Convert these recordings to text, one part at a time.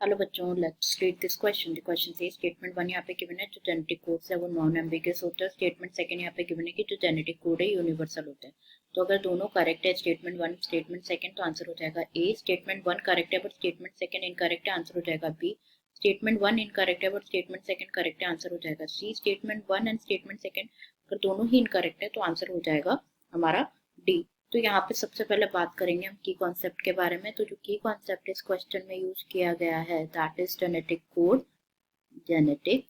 Hello बच्चों, let's read this question. The question से statement one यहाँ पे गिवन है जो जेनेटिक कोड्स है वो नॉन एम्बिगुअस होता है। स्टेटमेंट सेकंड यहाँ पे गिवन है कि जो जेनेटिक कोड है यूनिवर्सल होता है। तो अगर दोनों करेक्ट है, स्टेटमेंट वन स्टेटमेंट सेकंड, तो आंसर हो जाएगा ए। स्टेटमेंट वन करेक्ट है बट स्टेटमेंट सेकंड इनकरेक्ट है, आंसर हो जाएगा बी। स्टेटमेंट वन इनकरेक्ट है बट स्टेटमेंट सेकंड करेक्ट है, आंसर हो जाएगा C. Statement one and statement second अगर दोनों ही इनकरेक्ट है तो आंसर हो जाएगा हमारा डी। तो यहाँ पे सबसे पहले बात करेंगे हम की कॉन्सेप्ट के बारे में। तो जो की कॉन्सेप्ट इस क्वेश्चन में यूज किया गया है that is genetic code. Genetic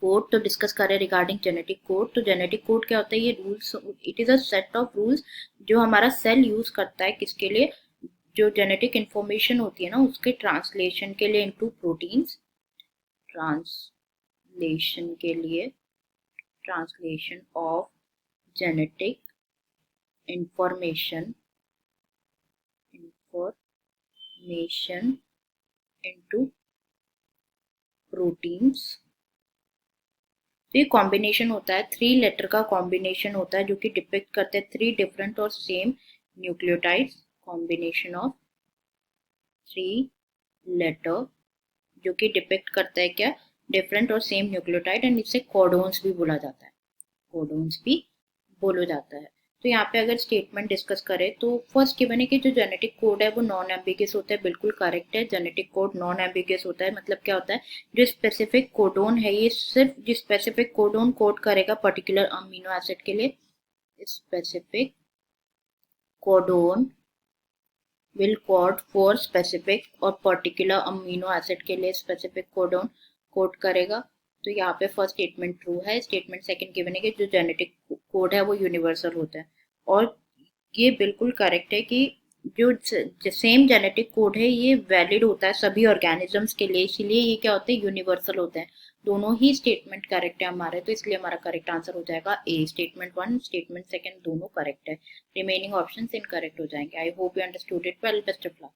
code तो डिस्कस करें रिगार्डिंग जेनेटिक कोड। तो जेनेटिक कोड क्या होता है? ये rules, it is a set of rules जो हमारा सेल यूज करता है किसके लिए? जो जेनेटिक इंफॉर्मेशन होती है ना उसके ट्रांसलेशन के लिए इनटू प्रोटीन्स। ट्रांसलेशन के लिए, translation of genetic information into proteins. तो ये कॉम्बिनेशन होता है, 3 लेटर का कॉम्बिनेशन होता है जो कि डिपिक्ट करते हैं 3 डिफरेंट और same nucleotides. Combination of 3 letter जो कि डिपिक्ट करता है क्या? डिफरेंट और सेम न्यूक्लियोटाइड, एंड इसे कोडोन्स भी बोला जाता है। कोडोन्स भी बोला जाता है। तो यहाँ पे अगर स्टेटमेंट डिस्कस करें तो फर्स्ट गिवन है कि जो जेनेटिक कोड है वो नॉन एम्बिगुअस होता है। बिल्कुल करेक्ट है, जेनेटिक कोड नॉन एम्बिगुअस होता है। मतलब क्या होता है? जो स्पेसिफिक कोडोन है ये सिर्फ जो स्पेसिफिक कोडोन कोड करेगा पर्टिकुलर अमीनो एसिड के लिए। Specific codon will code for specific और पर्टिकुलर अमीनो एसिड के लिए स्पेसिफिक कोडोन कोड करेगा। तो यहाँ पे फर्स्ट स्टेटमेंट ट्रू है। स्टेटमेंट सेकंड गिवन है कि जो जेनेटिक कोड है वो यूनिवर्सल होता है, और ये बिल्कुल करेक्ट है कि जो सेम जेनेटिक कोड है ये वैलिड होता है सभी ऑर्गेनिजम्स के लिए, इसीलिए ये क्या होते हैं? यूनिवर्सल होते हैं। दोनों ही स्टेटमेंट करेक्ट है हमारे, तो इसलिए हमारा करेक्ट आंसर हो जाएगा A. Statement one statement second दोनों करेक्ट है, रिमेनिंग ऑप्शंस इनकरेक्ट हो जाएंगे। I hope you understood it well. Best of luck.